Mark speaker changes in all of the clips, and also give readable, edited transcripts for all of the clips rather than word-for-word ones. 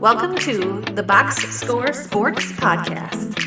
Speaker 1: Welcome to the Box Score Sports Podcast.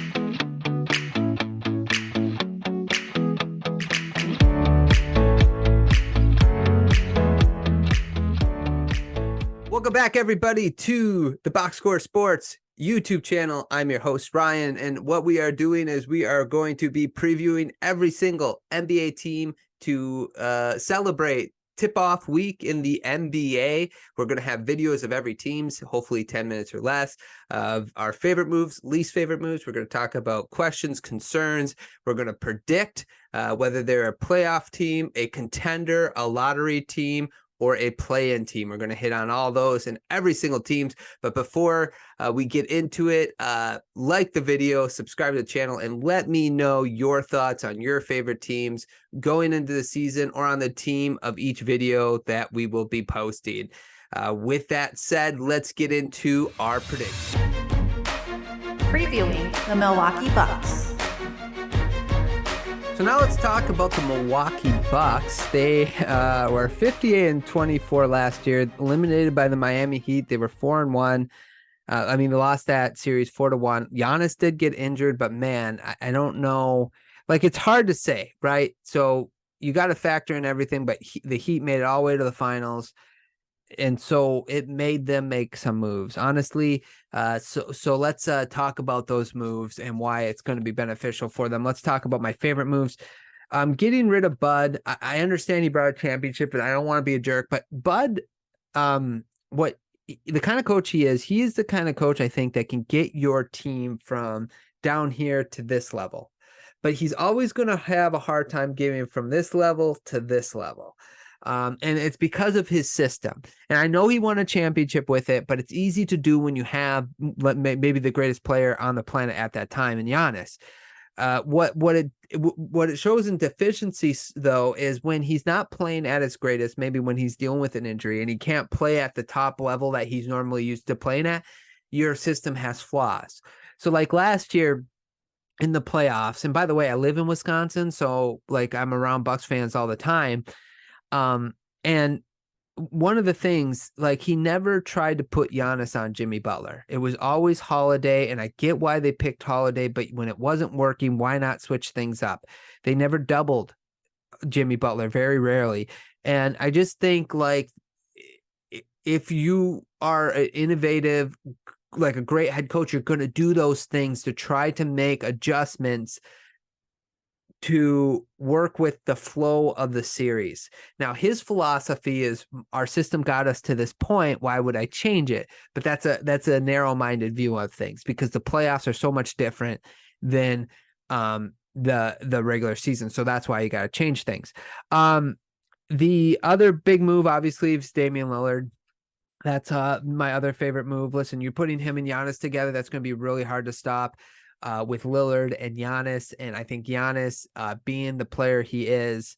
Speaker 2: Welcome back, everybody, to the Box Score Sports YouTube channel. I'm your host, Ryan, and what we are doing is we are going to be previewing every single NBA team to celebrate tip-off week in the NBA. We're going to have videos of every team's, hopefully 10 minutes or less, of our favorite moves, least favorite moves. We're going to talk about questions, concerns. We're going to predict whether they're a playoff team, a contender, a lottery team, or a play-in team. We're going to hit on all those and every single teams. But before we get into it, like the video, subscribe to the channel, and let me know your thoughts on your favorite teams going into the season or on the team of each video that we will be posting. With that said, let's get into our prediction.
Speaker 1: Previewing the Milwaukee Bucks.
Speaker 2: So now let's talk about the Milwaukee Bucks. They were 58-24 last year, eliminated by the Miami Heat. They were 4-1. They lost that series 4-1. Giannis did get injured, but man, I don't know. Like, it's hard to say, right? So you got to factor in everything, but the Heat made it all the way to the finals. And so it made them make some moves, honestly. So let's talk about those moves and why it's going to be beneficial for them. Let's talk about my favorite moves. Getting rid of Bud. I understand he brought a championship, and I don't want to be a jerk, but Bud, what the kind of coach he is the kind of coach I think that can get your team from down here to this level. But he's always going to have a hard time getting from this level to this level. And it's because of his system. And I know he won a championship with it, but it's easy to do when you have maybe the greatest player on the planet at that time in Giannis. What it shows in deficiencies, though, is when he's not playing at his greatest, maybe when he's dealing with an injury and he can't play at the top level that he's normally used to playing at, your system has flaws. So like last year in the playoffs, and by the way, I live in Wisconsin, so like I'm around Bucks fans all the time. And one of the things, like, he never tried to put Giannis on Jimmy Butler. It was always Holiday, and I get why they picked Holiday, but when it wasn't working, why not switch things up? They never doubled Jimmy Butler, very rarely. And I just think, like, if you are an innovative, like a great head coach, you're going to do those things to try to make adjustments to work with the flow of the series. Now, his philosophy is, our system got us to this point. Why would I change it? But that's a narrow-minded view of things, because the playoffs are so much different than the regular season. So that's why you got to change things. The other big move, obviously, is Damian Lillard. That's my other favorite move. Listen, you're putting him and Giannis together. That's going to be really hard to stop. With Lillard and Giannis. And I think Giannis, being the player he is,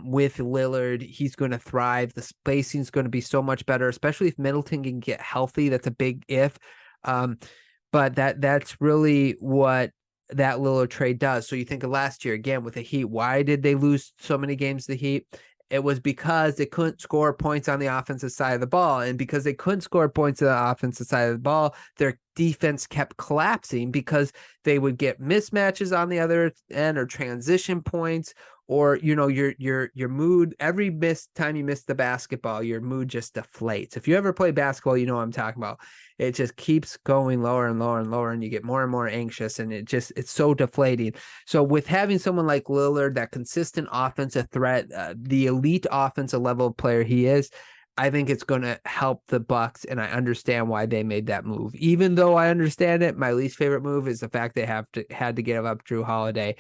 Speaker 2: with Lillard, he's going to thrive. The spacing is going to be so much better, especially if Middleton can get healthy. That's a big if. But that's really what that Lillard trade does. So you think of last year, again, with the Heat, why did they lose so many games to the Heat? It was because they couldn't score points on the offensive side of the ball. And because they couldn't score points on the offensive side of the ball, their defense kept collapsing because they would get mismatches on the other end, or transition points, or, you know, your mood, every time you miss the basketball, your mood just deflates. If you ever play basketball, you know what I'm talking about. It just keeps going lower and lower and lower, and you get more and more anxious, and it's so deflating. So with having someone like Lillard, that consistent offensive threat, the elite offensive level player he is, I think it's going to help the Bucks, and I understand why they made that move. Even though I understand it, my least favorite move is the fact they had to give up Drew Holiday.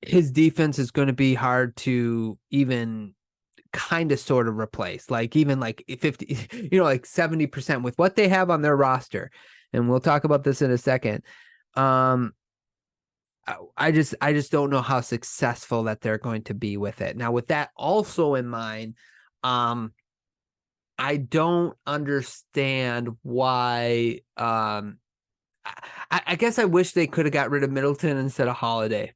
Speaker 2: His defense is going to be hard to even kind of sort of replace, like even like 50, like 70% with what they have on their roster. And we'll talk about this in a second. I just don't know how successful that they're going to be with it. Now, with that also in mind, I don't understand why. I guess I wish they could have got rid of Middleton instead of Holiday.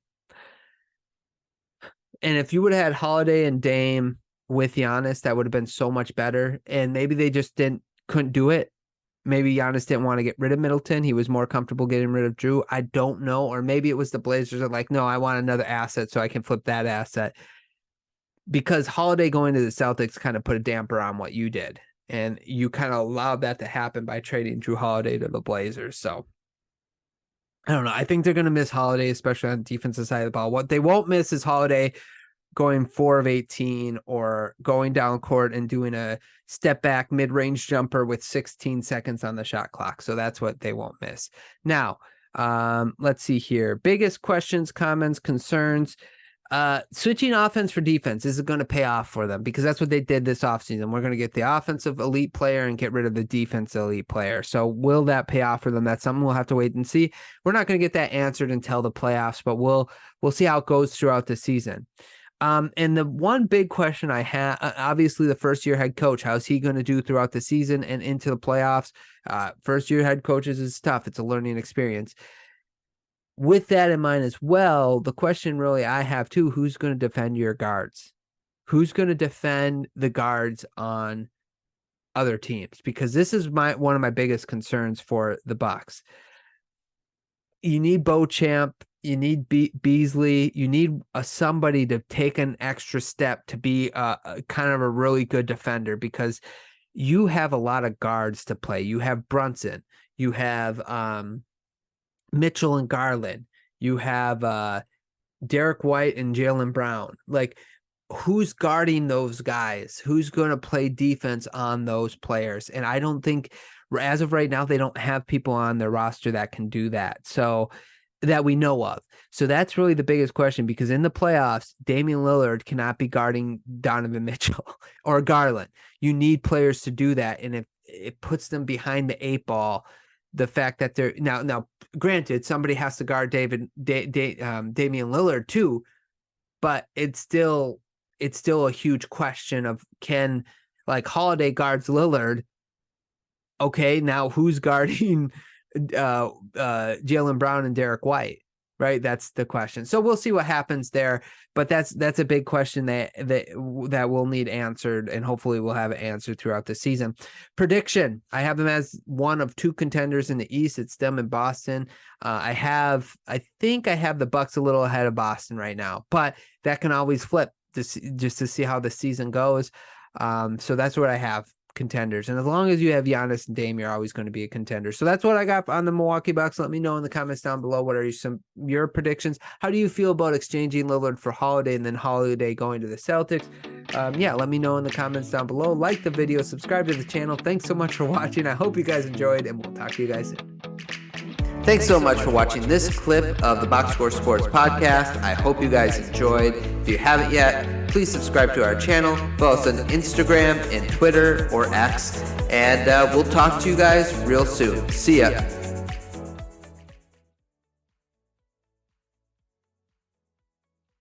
Speaker 2: And if you would have had Holiday and Dame with Giannis that would have been so much better. And maybe they just couldn't do it. Maybe Giannis didn't want to get rid of Middleton. He was more comfortable getting rid of Drew. I don't know. Or maybe it was the Blazers are like, no, I want another asset so I can flip that asset. Because Holiday going to the Celtics kind of put a damper on what you did. And you kind of allowed that to happen by trading Drew Holiday to the Blazers. So I don't know. I think they're going to miss Holiday, especially on the defensive side of the ball. What they won't miss is Holiday going 4 of 18 or going down court and doing a step back mid-range jumper with 16 seconds on the shot clock. So that's what they won't miss. Now, let's see here. Biggest questions, comments, concerns. Switching offense for defense, is it going to pay off for them? Because that's what they did this offseason. We're going to get the offensive elite player and get rid of the defensive elite player. So will that pay off for them? That's something we'll have to wait and see. We're not going to get that answered until the playoffs, but we'll see how it goes throughout the season. And the one big question I have, obviously the first year head coach, how's he going to do throughout the season and into the playoffs? First year head coaches is tough. It's a learning experience. With that in mind as well, the question really I have too, who's going to defend your guards? Who's going to defend the guards on other teams? Because this is one of my biggest concerns for the Bucks. You need Beauchamp, you need Beasley, you need somebody to take an extra step to be a kind of a really good defender, because you have a lot of guards to play. You have Brunson, you have Mitchell and Garland. You have Derek White and Jaylen Brown. Like, who's guarding those guys? Who's going to play defense on those players? And I don't think, as of right now, they don't have people on their roster that can do that. So that we know of. So that's really the biggest question, because in the playoffs, Damian Lillard cannot be guarding Donovan Mitchell or Garland. You need players to do that. And if it puts them behind the 8 ball, the fact that they're now granted, somebody has to guard Damian Lillard too, but it's still a huge question of, can, like, Holiday guards Lillard. Okay, now who's guarding Jaylen Brown and Derek White? Right, that's the question. So we'll see what happens there, but that's a big question that will need answered, and hopefully we'll have it answered throughout the season. Prediction: I have them as one of 2 contenders in the East. It's them in Boston. I think I have the Bucks a little ahead of Boston right now, but that can always flip just to see how the season goes. So that's what I have. Contenders, and as long as you have Giannis and Dame, you're always going to be a contender. So that's what I got on the Milwaukee Bucks. Let me know in the comments down below, what are your predictions? How do you feel about exchanging Lillard for Holiday and then Holiday going to the Celtics? Yeah, let me know in the comments down below. Like the video, subscribe to the channel. Thanks so much for watching. I hope you guys enjoyed, and we'll talk to you guys soon. Thanks so much for watching this clip of the Box Score Sports Podcast. I hope you guys enjoyed. If you haven't yet, please subscribe to our channel. Follow us on Instagram and Twitter or X. And we'll talk to you guys real soon. See ya.